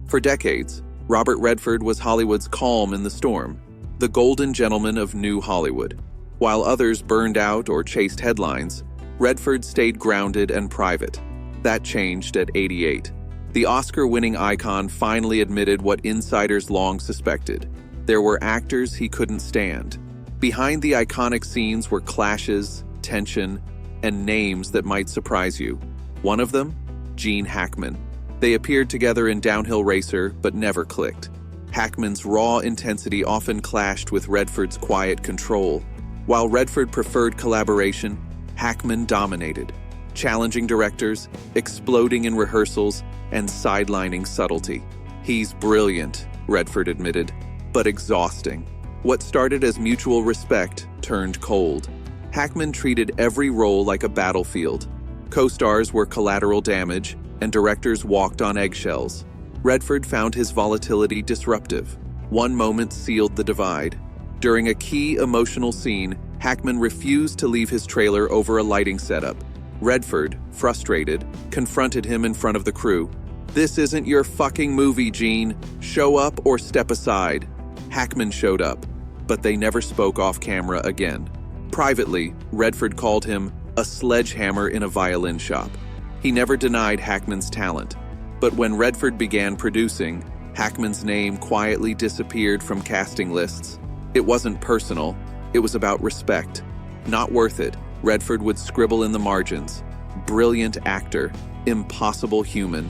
For decades, Robert Redford was Hollywood's calm in the storm, the golden gentleman of New Hollywood. While others burned out or chased headlines, Redford stayed grounded and private. That changed at 88. The Oscar-winning icon finally admitted what insiders long suspected. There were actors he couldn't stand. Behind the iconic scenes were clashes, tension, and names that might surprise you. One of them? Gene Hackman. They appeared together in Downhill Racer, but never clicked. Hackman's raw intensity often clashed with Redford's quiet control. While Redford preferred collaboration, Hackman dominated, challenging directors, exploding in rehearsals, and sidelining subtlety. "He's brilliant," Redford admitted, "but exhausting." What started as mutual respect turned cold. Hackman treated every role like a battlefield. Co-stars were collateral damage, and directors walked on eggshells. Redford found his volatility disruptive. One moment sealed the divide. During a key emotional scene, Hackman refused to leave his trailer over a lighting setup. Redford, frustrated, confronted him in front of the crew. "This isn't your fucking movie, Gene. Show up or step aside." Hackman showed up, but they never spoke off camera again. Privately, Redford called him a sledgehammer in a violin shop. He never denied Hackman's talent, but when Redford began producing, Hackman's name quietly disappeared from casting lists. It wasn't personal, it was about respect. "Not worth it," Redford would scribble in the margins. "Brilliant actor, impossible human."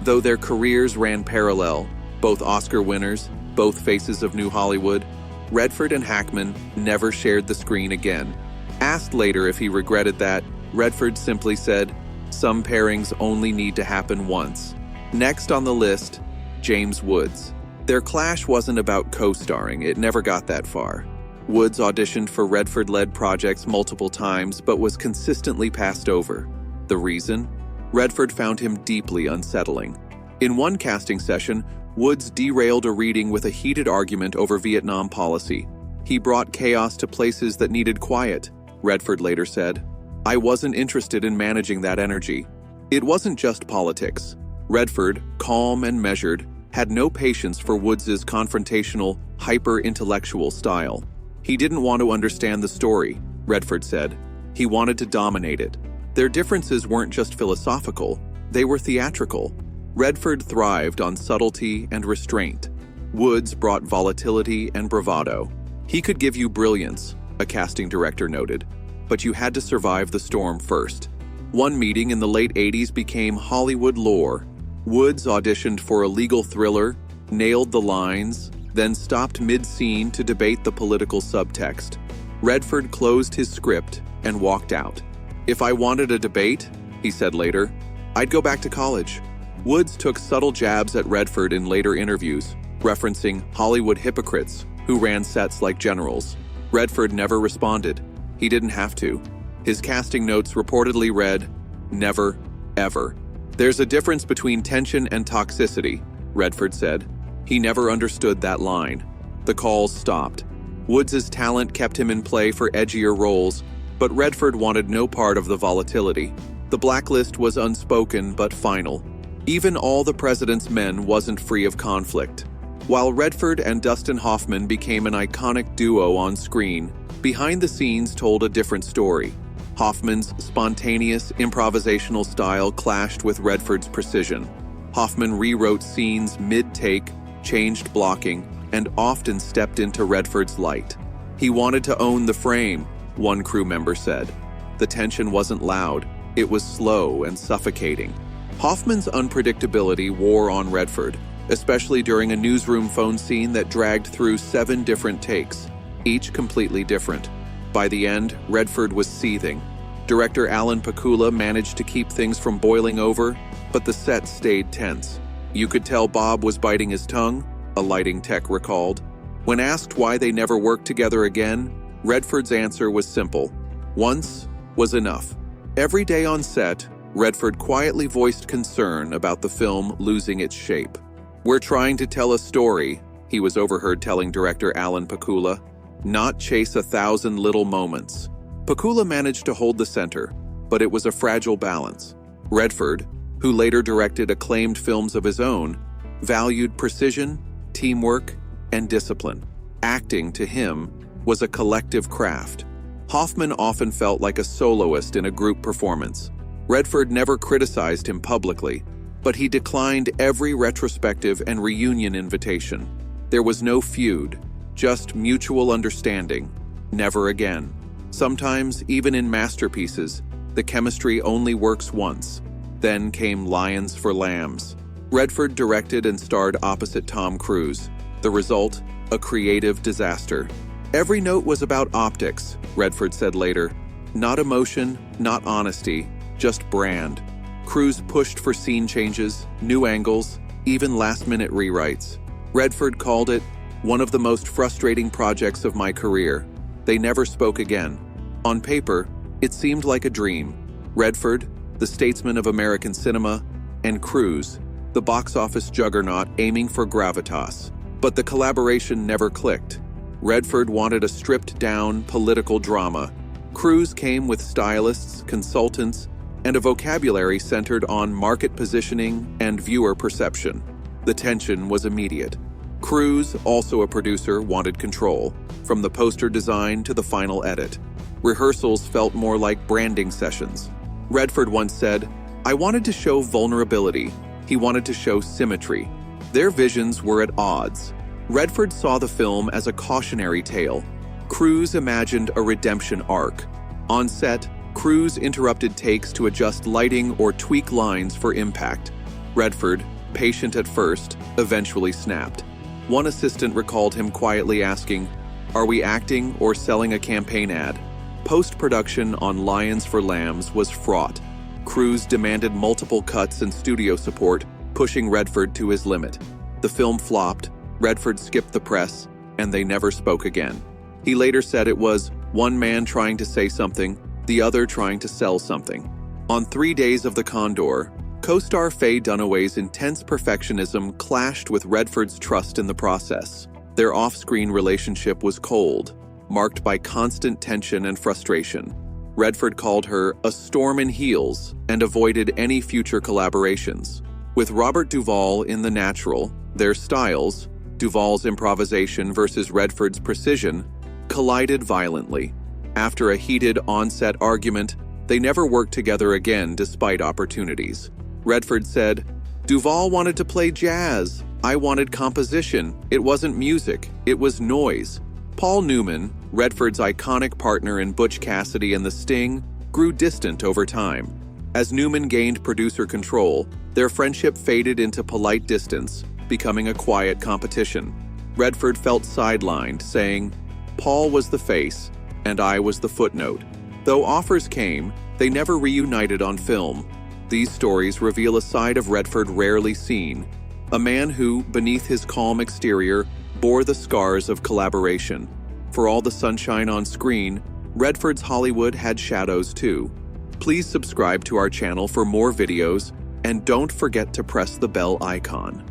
Though their careers ran parallel, both Oscar winners, both faces of New Hollywood, Redford and Hackman never shared the screen again. Asked later if he regretted that, Redford simply said, "Some pairings only need to happen once." Next on the list, James Woods. Their clash wasn't about co-starring, it never got that far. Woods auditioned for Redford-led projects multiple times but was consistently passed over. The reason? Redford found him deeply unsettling. In one casting session, Woods derailed a reading with a heated argument over Vietnam policy. "He brought chaos to places that needed quiet," Redford later said. "I wasn't interested in managing that energy." It wasn't just politics. Redford, calm and measured, had no patience for Woods' confrontational, hyper-intellectual style. He didn't want to understand the story, Redford said. He wanted to dominate it. Their differences weren't just philosophical, they were theatrical. Redford thrived on subtlety and restraint. Woods brought volatility and bravado. "He could give you brilliance," a casting director noted, "but you had to survive the storm first." One meeting in the late 80s became Hollywood lore. Woods auditioned for a legal thriller, nailed the lines, then stopped mid-scene to debate the political subtext. Redford closed his script and walked out. "If I wanted a debate," he said later, "I'd go back to college." Woods took subtle jabs at Redford in later interviews, referencing Hollywood hypocrites who ran sets like generals. Redford never responded. He didn't have to. His casting notes reportedly read, "Never, ever." "There's a difference between tension and toxicity," Redford said. He never understood that line. The calls stopped. Woods' talent kept him in play for edgier roles, but Redford wanted no part of the volatility. The blacklist was unspoken but final. Even All the President's Men wasn't free of conflict. While Redford and Dustin Hoffman became an iconic duo on screen, behind the scenes told a different story. Hoffman's spontaneous, improvisational style clashed with Redford's precision. Hoffman rewrote scenes mid-take, changed blocking, and often stepped into Redford's light. "He wanted to own the frame," one crew member said. The tension wasn't loud, it was slow and suffocating. Hoffman's unpredictability wore on Redford, especially during a newsroom phone scene that dragged through 7 different takes, each completely different. By the end, Redford was seething. Director Alan Pakula managed to keep things from boiling over, but the set stayed tense. "You could tell Bob was biting his tongue," a lighting tech recalled. When asked why they never worked together again, Redford's answer was simple. Once was enough. Every day on set, Redford quietly voiced concern about the film losing its shape. "We're trying to tell a story," he was overheard telling director Alan Pakula, "not chase 1,000 little moments." Pakula managed to hold the center, but it was a fragile balance. Redford, who later directed acclaimed films of his own, valued precision, teamwork, and discipline. Acting, to him, was a collective craft. Hoffman often felt like a soloist in a group performance. Redford never criticized him publicly, but he declined every retrospective and reunion invitation. There was no feud, just mutual understanding. Never again. Sometimes, even in masterpieces, the chemistry only works once. Then came Lions for Lambs. Redford directed and starred opposite Tom Cruise. The result? A creative disaster. Every note was about optics, Redford said later. Not emotion, not honesty, just brand. Cruz pushed for scene changes, new angles, even last-minute rewrites. Redford called it one of the most frustrating projects of my career. They never spoke again. On paper, it seemed like a dream. Redford, the statesman of American cinema, and Cruz, the box office juggernaut aiming for gravitas. But the collaboration never clicked. Redford wanted a stripped-down political drama. Cruz came with stylists, consultants, and a vocabulary centered on market positioning and viewer perception. The tension was immediate. Cruz, also a producer, wanted control, from the poster design to the final edit. Rehearsals felt more like branding sessions. Redford once said, "I wanted to show vulnerability. He wanted to show symmetry." Their visions were at odds. Redford saw the film as a cautionary tale. Cruz imagined a redemption arc. On set, Cruz interrupted takes to adjust lighting or tweak lines for impact. Redford, patient at first, eventually snapped. One assistant recalled him quietly asking, "Are we acting or selling a campaign ad?" Post-production on Lions for Lambs was fraught. Cruz demanded multiple cuts and studio support, pushing Redford to his limit. The film flopped, Redford skipped the press, and they never spoke again. He later said it was one man trying to say something, the other trying to sell something. On 3 Days of the Condor, co-star Fay Dunaway's intense perfectionism clashed with Redford's trust in the process. Their off-screen relationship was cold, marked by constant tension and frustration. Redford called her a storm in heels and avoided any future collaborations. With Robert Duvall in The Natural, their styles, Duvall's improvisation versus Redford's precision, collided violently. After a heated on-set argument, they never worked together again despite opportunities. Redford said, "Duvall wanted to play jazz. I wanted composition. It wasn't music, it was noise." Paul Newman, Redford's iconic partner in Butch Cassidy and the Sting, grew distant over time. As Newman gained producer control, their friendship faded into polite distance, becoming a quiet competition. Redford felt sidelined, saying, "Paul was the face, and I was the footnote." Though offers came, they never reunited on film. These stories reveal a side of Redford rarely seen, a man who, beneath his calm exterior, bore the scars of collaboration. For all the sunshine on screen, Redford's Hollywood had shadows too. Please subscribe to our channel for more videos, and don't forget to press the bell icon.